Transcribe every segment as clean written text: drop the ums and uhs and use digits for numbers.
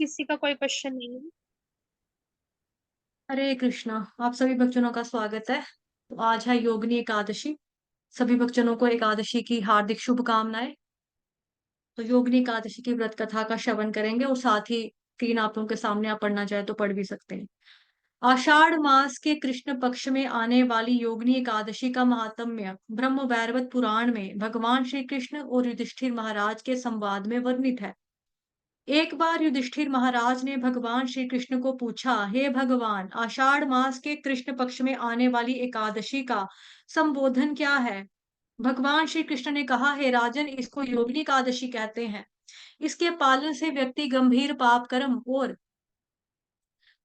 किसी का कोई क्वेश्चन नहीं है। हरे कृष्णा। आप सभी भक्तजनों का स्वागत है। तो आज है योगिनी एकादशी। सभी भक्तजनों को एकादशी की हार्दिक शुभकामनाएं। तो योगिनी एकादशी की व्रत कथा का श्रवण करेंगे और साथ ही तीन आप लोगों के सामने आप पढ़ना चाहे तो पढ़ भी सकते हैं। आषाढ़ मास के कृष्ण पक्ष में आने वाली योगिनी एकादशी का महात्म्य ब्रह्म वैवर्त पुराण में भगवान श्री कृष्ण और युधिष्ठिर महाराज के संवाद में वर्णित है। एक बार युधिष्ठिर महाराज ने भगवान श्री कृष्ण को पूछा, हे भगवान, आषाढ़ मास के कृष्ण पक्ष में आने वाली एकादशी का संबोधन क्या है? भगवान श्री कृष्ण ने कहा, हे राजन, इसको योगिनी एकादशी कहते हैं। इसके पालन से व्यक्ति गंभीर पाप कर्म और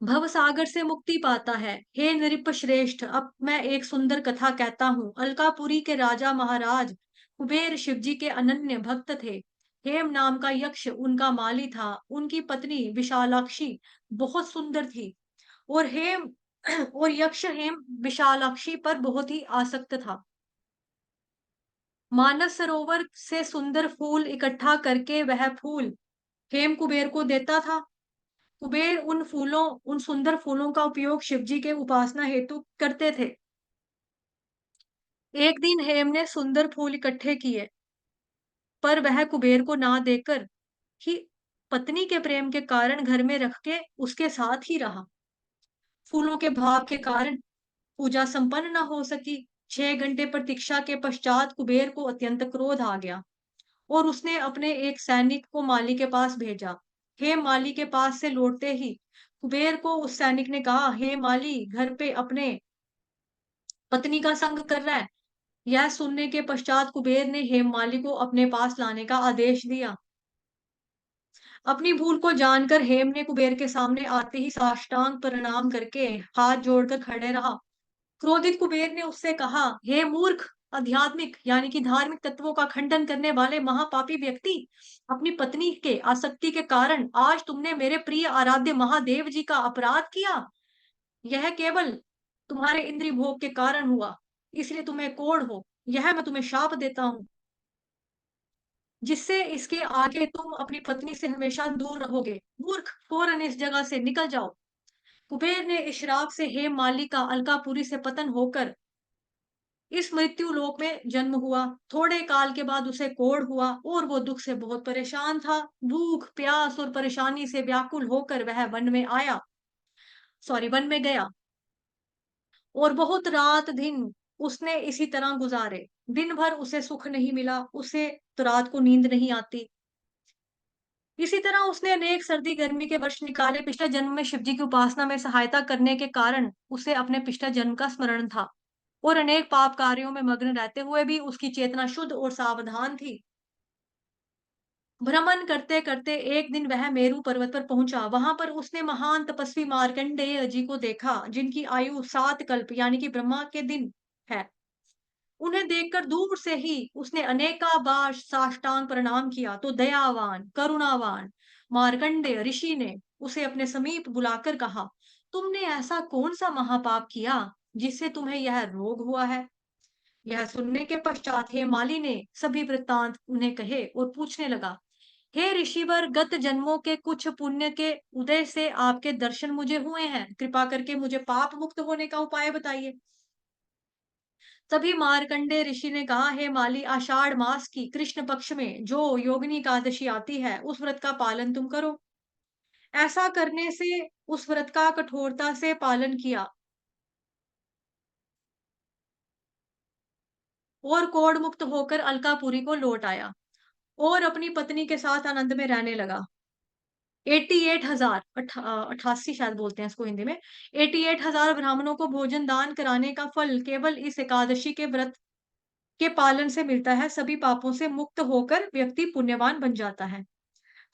भव सागर से मुक्ति पाता है। हे नृप श्रेष्ठ, अब मैं एक सुंदर कथा कहता हूँ। अलकापुरी के राजा महाराज कुबेर शिवजी के अनन्य भक्त थे। हेम नाम का यक्ष उनका माली था। उनकी पत्नी विशालाक्षी बहुत सुंदर थी और हेम और यक्ष हेम विशालाक्षी पर बहुत ही आसक्त था। मानस सरोवर से सुंदर फूल इकट्ठा करके वह फूल हेम कुबेर को देता था। कुबेर उन सुंदर फूलों का उपयोग शिवजी के उपासना हेतु करते थे। एक दिन हेम ने सुंदर फूल इकट्ठे किए, पर वह कुबेर को ना देकर ही पत्नी के प्रेम के कारण घर में रख के उसके साथ ही रहा। फूलों के भाव के कारण पूजा संपन्न न हो सकी। 6 घंटे प्रतीक्षा के पश्चात कुबेर को अत्यंत क्रोध आ गया और उसने अपने एक सैनिक को माली के पास भेजा। हेम माली के पास से लौटते ही कुबेर को उस सैनिक ने कहा, हे माली, घर पे अपने पत्नी का संग कर रहा है। यह सुनने के पश्चात कुबेर ने हेममाली को अपने पास लाने का आदेश दिया। अपनी भूल को जानकर हेम ने कुबेर के सामने आते ही साष्टांग प्रणाम करके हाथ जोड़कर खड़े रहा। क्रोधित कुबेर ने उससे कहा, हे मूर्ख, आध्यात्मिक यानी कि धार्मिक तत्वों का खंडन करने वाले महापापी व्यक्ति, अपनी पत्नी के आसक्ति के कारण आज तुमने मेरे प्रिय आराध्य महादेव जी का अपराध किया। यह केवल तुम्हारे इंद्रिय भोग के कारण हुआ, इसलिए तुम्हें कोढ़ हो। यह मैं तुम्हें शाप देता हूं, जिससे इसके आगे तुम अपनी पत्नी से हमेशा दूर रहोगे। मूर्ख, फौरन इस जगह से निकल जाओ। कुबेर ने इस श्राप से हेम माली का अलकापुरी से पतन होकर इस मृत्यु लोक में जन्म हुआ। थोड़े काल के बाद उसे कोढ़ हुआ और वो दुख से बहुत परेशान था। भूख, प्यास और परेशानी से व्याकुल होकर वह वन में गया और बहुत रात दिन उसने इसी तरह गुजारे। दिन भर उसे सुख नहीं मिला, उसे तो रात को नींद नहीं आती। इसी तरह उसने अनेक सर्दी गर्मी के वर्ष निकाले। पिछले जन्म में शिवजी की उपासना में सहायता करने के कारण उसे अपने पिछले जन्म का स्मरण था और अनेक पाप कार्यों में मग्न रहते हुए भी उसकी चेतना शुद्ध और सावधान थी। भ्रमण करते करते एक दिन वह मेरु पर्वत पर पहुंचा। वहां पर उसने महान तपस्वी मार्कंडेय जी को देखा, जिनकी आयु 7 कल्प यानी कि ब्रह्मा के दिन है। उन्हें देखकर दूर से ही उसने अनेका बार साष्टांग प्रणाम किया तो दयावान करुणावान मार्कंडेय ऋषि ने उसे अपने समीप बुलाकर कहा, तुमने ऐसा कौन सा महापाप किया जिससे तुम्हें यह रोग हुआ है? यह सुनने के पश्चात हे माली ने सभी वृत्तांत उन्हें कहे और पूछने लगा, हे ऋषिवर, गत जन्मों के कुछ पुण्य के उदय से आपके दर्शन मुझे हुए हैं। कृपा करके मुझे पाप मुक्त होने का उपाय बताइए। तभी मार्कंडे ऋषि ने कहा, हे माली, आषाढ़ मास की कृष्ण पक्ष में जो योगिनी एकादशी आती है, उस व्रत का पालन तुम करो। ऐसा करने से उस व्रत का कठोरता से पालन किया और कोढ़ मुक्त होकर अलकापुरी को लौट आया और अपनी पत्नी के साथ आनंद में रहने लगा। 88,000 88 शायद बोलते हैं इसको हिंदी में। 88,000 ब्राह्मणों को भोजन दान कराने का फल केवल इस एकादशी के व्रत के पालन से मिलता है। सभी पापों से मुक्त होकर व्यक्ति पुण्यवान बन जाता है।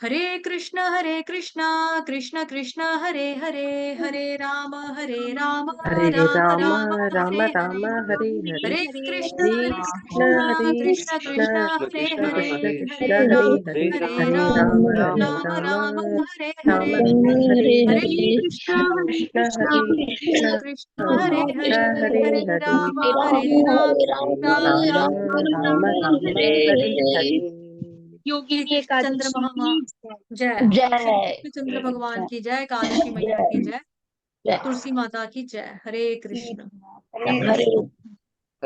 हरे कृष्णा कृष्ण कृष्ण हरे हरे, हरे राम हरे राम राम राम राम हरे राम हरे। हरे हरे, हरे हरे कृष्णा हरे हरे कृष्ण कृष्णा हरे कृष्ण कृष्ण कृष्ण कृष्ण हरे कृष्ण हरे, कृष्ण हरे कृष्ण हरे हरे राम हरे, हरे हरे राम राम राम हरे राम राम राम हरे राम हरे। राम हरे हरे हरे, हरे कृष्ण कृष्ण हरे कृष्ण कृष्ण हरे कृष्ण हरे, हरे हरे हरे, राम हरे राम राम राम राम हरे राम हरे। हरे हरे। योगी श्री कृष्ण चंद्र एकादशी महामा की जय। श्री जय कृष्ण चंद्र भगवान जय की जय। एकादशी मैया जय की जय। जय तुलसी माता की जय। हरे कृष्ण। हरे